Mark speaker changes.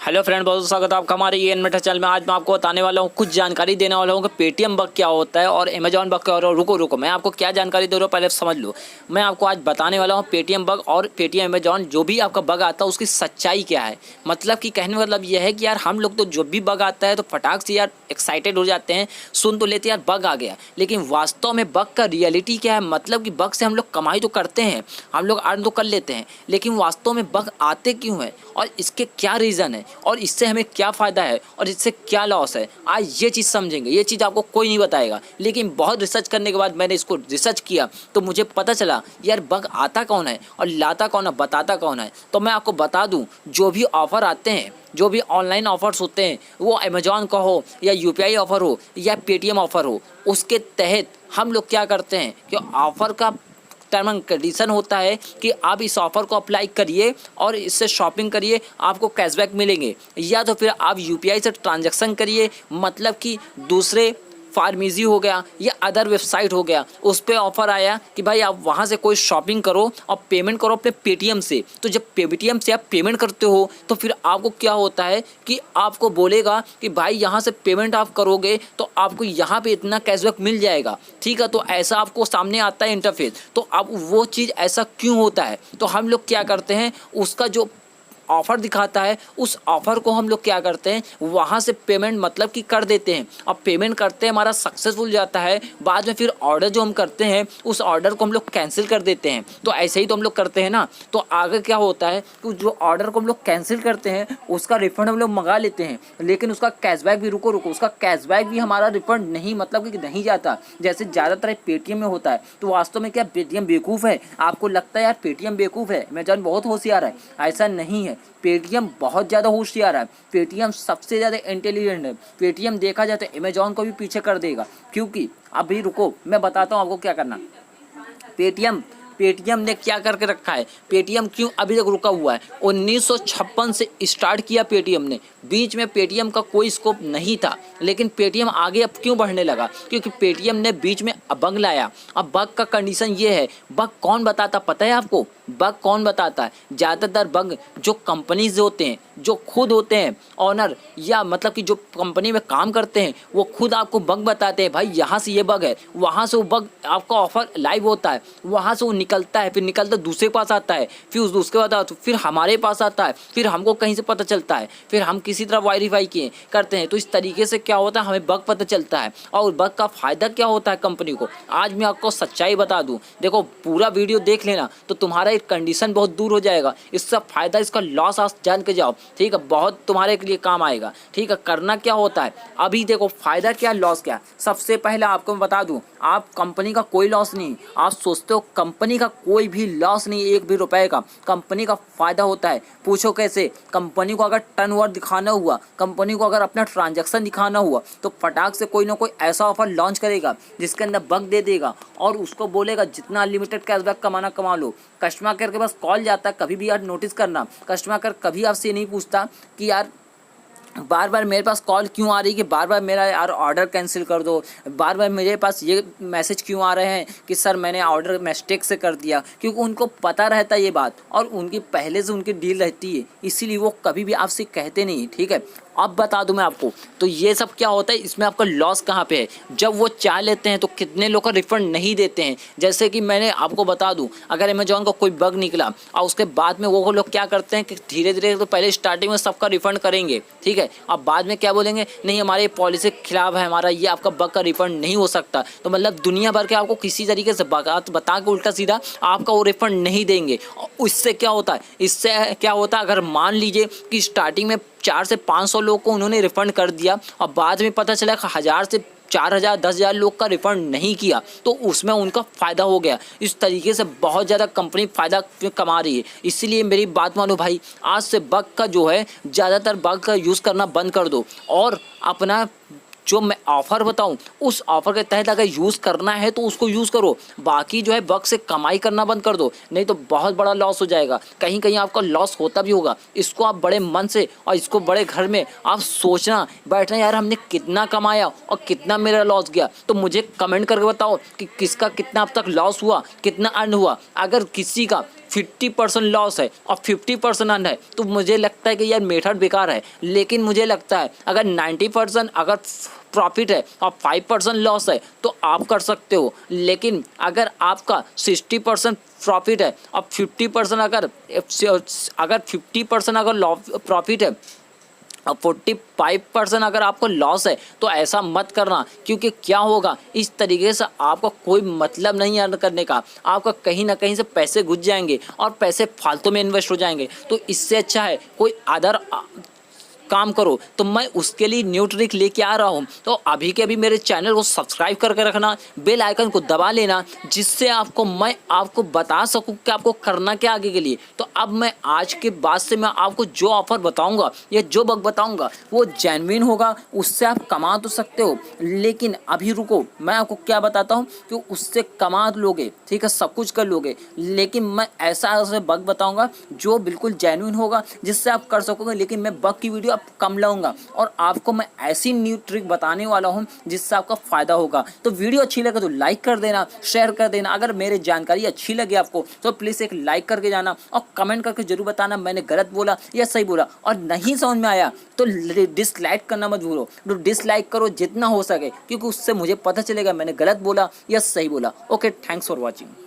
Speaker 1: Hello friend, बहुत स्वागत है आपका हमारे ये एनमेटा चैनल में। आज मैं आपको बताने वाला हूँ, कुछ जानकारी देने वाला हूँ कि पेटीएम बग क्या होता है और अमेजॉन बग क्या होता है। रुको मैं आपको क्या जानकारी दे रहा हूँ, पहले समझ लो। मैं आपको आज बताने वाला हूँ पेटीएम बग और पेटीएम अमेजॉन जो भी आपका बग आता है उसकी सच्चाई क्या है। मतलब कि कहने का मतलब यह है कि यार हम लोग तो जो भी बग आता है तो फटाक से यार एक्साइटेड हो जाते हैं, सुन तो लेते यार बग आ गया, लेकिन वास्तव में बग का रियलिटी क्या है। मतलब कि बग से हम लोग कमाई तो करते हैं, हम लोग अर्न तो कर लेते हैं, लेकिन वास्तव में बग आते क्यों हैं और इसके क्या रीज़न है और इससे हमें क्या फ़ायदा है और इससे क्या लॉस है, आज ये चीज़ समझेंगे। ये चीज़ आपको कोई नहीं बताएगा, लेकिन बहुत रिसर्च करने के बाद मैंने इसको रिसर्च किया तो मुझे पता चला यार बग आता कौन है और लाता कौन है, बताता कौन है। तो मैं आपको बता दूं, जो भी ऑफ़र आते हैं, जो भी ऑनलाइन ऑफर्स होते हैं, वो अमेजॉन का हो या यूपीआई ऑफ़र हो या पेटीएम ऑफ़र हो, उसके तहत हम लोग क्या करते हैं कि ऑफ़र का टर्म एंड कंडीशन होता है कि आप इस ऑफ़र को अप्लाई करिए और इससे शॉपिंग करिए, आपको कैशबैक मिलेंगे, या तो फिर आप यूपीआई से ट्रांजैक्शन करिए। मतलब कि दूसरे फार्मेसी हो गया या अदर वेबसाइट हो गया, उस पर ऑफ़र आया कि भाई आप वहाँ से कोई शॉपिंग करो और पेमेंट करो अपने पेटीएम से। तो जब पेटीएम से आप पेमेंट करते हो तो फिर आपको क्या होता है कि आपको बोलेगा कि भाई यहाँ से पेमेंट आप करोगे तो आपको यहाँ पे इतना कैशबैक मिल जाएगा, ठीक है। तो ऐसा आपको सामने आता है इंटरफेस। तो अब वो चीज़ ऐसा क्यों होता है, तो हम लोग क्या करते हैं, उसका जो ऑफ़र दिखाता है उस ऑफ़र को हम लोग क्या करते हैं, वहाँ से पेमेंट मतलब कि कर देते हैं। अब पेमेंट करते हैं, हमारा सक्सेसफुल जाता है, बाद में फिर ऑर्डर जो हम करते हैं उस ऑर्डर को हम लोग कैंसिल कर देते हैं। तो ऐसे ही तो हम लोग करते हैं ना। तो आगे क्या होता है कि जो ऑर्डर को हम लोग कैंसिल करते हैं उसका रिफ़ंड हम लोग मंगा लेते हैं, लेकिन उसका कैशबैक भी रुको उसका कैशबैक भी हमारा रिफ़ंड नहीं, मतलब कि नहीं जाता, जैसे ज़्यादातर पेटीएम में होता है। तो वास्तव में क्या पेटीएम बेवकूफ़ है? आपको लगता है यार पेटीएम बेवकूफ़ है, अमेजॉन बहुत होशियार है, ऐसा नहीं है। पेटीएम बहुत ज़्यादा होशियार है, पेटीएम सबसे ज़्यादा इंटेलिजेंट है। पेटीएम देखा जाए तो अमेजॉन को भी पीछे कर देगा, क्योंकि अभी रुको मैं बताता हूँ आपको क्या करना। पेटीएम ने क्या करके रखा है, पेटीएम क्यों अभी तक रुका हुआ है। 1956 से स्टार्ट किया पेटीएम ने, बीच में पेटीएम का कोई स्कोप नहीं था, लेकिन पेटीएम आगे अब क्यों बढ़ने लगा, क्योंकि पेटीएम ने बीच में बग लाया। अब बग का कंडीशन ये है, बग कौन बताता पता है आपको? बग कौन बताता है? ज़्यादातर बग जो कंपनीज होते हैं, जो खुद होते हैं ऑनर, या मतलब कि जो कंपनी में काम करते हैं, वो खुद आपको बग बताते हैं, भाई यहाँ से ये बग है, वहाँ से वो बग आपका ऑफर लाइव होता है, वहाँ से वो निकलता है, फिर निकलता दूसरे पास आता है, फिर उसके बाद फिर हमारे पास आता है, फिर हमको कहीं से पता चलता है, फिर हम किसी तरह वेरीफाई किए करते हैं। तो इस तरीके से क्या होता है, हमें बग पता चलता है। और बग का फ़ायदा क्या होता है कंपनी को, आज मैं आपको सच्चाई बता दूँ। देखो पूरा वीडियो देख लेना तो तुम्हारा एक कंडीशन बहुत दूर हो जाएगा। इसका फ़ायदा, इसका लॉस आज जान के जाओ, ठीक है, बहुत तुम्हारे लिए काम आएगा, ठीक है। करना क्या होता है, अभी देखो फ़ायदा क्या, लॉस क्या। सबसे पहले आपको मैं बता दूं, आप कंपनी का कोई लॉस नहीं, आप सोचते हो कंपनी का कोई भी लॉस नहीं, एक भी रुपए का कंपनी का फ़ायदा होता है। पूछो कैसे? कंपनी को अगर टर्नओवर दिखाना हुआ, कंपनी को अगर अपना ट्रांजैक्शन दिखाना हुआ, तो फटाक से कोई ना कोई ऐसा ऑफर लॉन्च करेगा जिसके अंदर बग दे देगा और उसको बोलेगा जितना अनलिमिटेड कैशबैक कमाना कमा लो। कस्टमर केयर के पास कॉल जाता है, कभी भी यार नोटिस करना, कस्टमर केयर कभी आपसे नहीं पूछता कि यार बार बार मेरे पास कॉल क्यों आ रही है कि बार बार मेरा यार ऑर्डर कैंसिल कर दो, बार बार मेरे पास ये मैसेज क्यों आ रहे हैं कि सर मैंने ऑर्डर मिस्टेक से कर दिया, क्योंकि उनको पता रहता है ये बात और उनकी पहले से उनकी डील रहती है, इसीलिए वो कभी भी आपसे कहते नहीं, ठीक है। अब बता दूं मैं आपको, तो ये सब क्या होता है, इसमें आपका लॉस कहाँ पे है। जब वो चाह लेते हैं तो कितने लोग का रिफंड नहीं देते हैं। जैसे कि मैंने आपको बता दूं, अगर अमेजॉन का कोई बग निकला और उसके बाद में वो लोग क्या करते हैं कि धीरे धीरे, तो पहले स्टार्टिंग में सबका रिफंड करेंगे, ठीक है, अब बाद में क्या बोलेंगे, नहीं हमारे पॉलिसी के खिलाफ है, हमारा ये आपका बग का रिफंड नहीं हो सकता। तो मतलब दुनिया भर के आपको किसी तरीके से बात बता के उल्टा सीधा आपका वो रिफंड नहीं देंगे। इससे क्या होता है, इससे क्या होता है, अगर मान लीजिए कि स्टार्टिंग में 4 से 500 लोग को उन्होंने रिफ़ंड कर दिया और बाद में पता चला कि 1000 से 4000 10,000 लोग का रिफ़ंड नहीं किया, तो उसमें उनका फ़ायदा हो गया। इस तरीके से बहुत ज़्यादा कंपनी फ़ायदा कमा रही है। इसीलिए मेरी बात मानो भाई, आज से बग का जो है, ज़्यादातर बग का यूज़ करना बंद कर दो और अपना जो मैं ऑफ़र बताऊं उस ऑफ़र के तहत अगर यूज़ करना है तो उसको यूज़ करो, बाकी जो है वक्त से कमाई करना बंद कर दो, नहीं तो बहुत बड़ा लॉस हो जाएगा। कहीं कहीं आपका लॉस होता भी होगा। इसको आप बड़े मन से और इसको बड़े घर में आप सोचना बैठना, यार हमने कितना कमाया और कितना मेरा लॉस गया। तो मुझे कमेंट करके बताओ कि किसका कितना अब तक लॉस हुआ, कितना अर्न हुआ। अगर किसी का 50% लॉस है और 50% अर्न है तो मुझे लगता है कि यार मेथड बेकार है। लेकिन मुझे लगता है अगर 90% अगर प्रॉफिट है और 5% लॉस है तो आप कर सकते हो। लेकिन अगर आपका 60% प्रॉफिट है और 50% अगर 50% अगर प्रॉफिट है और 45% अगर आपको लॉस है तो ऐसा मत करना, क्योंकि क्या होगा इस तरीके से आपको कोई मतलब नहीं अर्न करने का। आपका कहीं ना कहीं से पैसे घुस जाएंगे और पैसे फालतू में इन्वेस्ट हो जाएंगे। तो इससे अच्छा है कोई अदर काम करो। तो मैं उसके लिए न्यू ट्रिक लेके आ रहा हूँ। तो अभी के अभी मेरे चैनल को सब्सक्राइब करके रखना, बेल आइकन को दबा लेना, जिससे मैं आपको बता सकूँ कि आपको करना क्या आगे के लिए। तो अब मैं आज के बाद से मैं आपको जो ऑफ़र बताऊँगा या जो बग बताऊँगा वो जेन्युइन होगा। उससे आप कमा तो सकते हो, लेकिन अभी रुको, मैं आपको क्या बताता हूँ कि उससे कमा लोगे, ठीक है, सब कुछ कर लोगे, लेकिन मैं ऐसा बग बताऊँगा जो बिल्कुल जेन्युइन होगा, जिससे आप कर सकोगे। लेकिन मैं बग की वीडियो कम लाऊंगा और आपको मैं ऐसी न्यू ट्रिक बताने वाला हूं जिससे आपका फायदा होगा। तो वीडियो अच्छी लगे तो लाइक कर देना, शेयर कर देना। अगर मेरी जानकारी अच्छी लगे आपको तो प्लीज़ एक लाइक करके जाना और कमेंट करके जरूर बताना मैंने गलत बोला या सही बोला। और नहीं समझ में आया तो डिसलाइक करना मत भूलो, तो डिसलाइक करो जितना हो सके, क्योंकि उससे मुझे पता चलेगा मैंने गलत बोला या सही बोला। Okay, thanks for watching.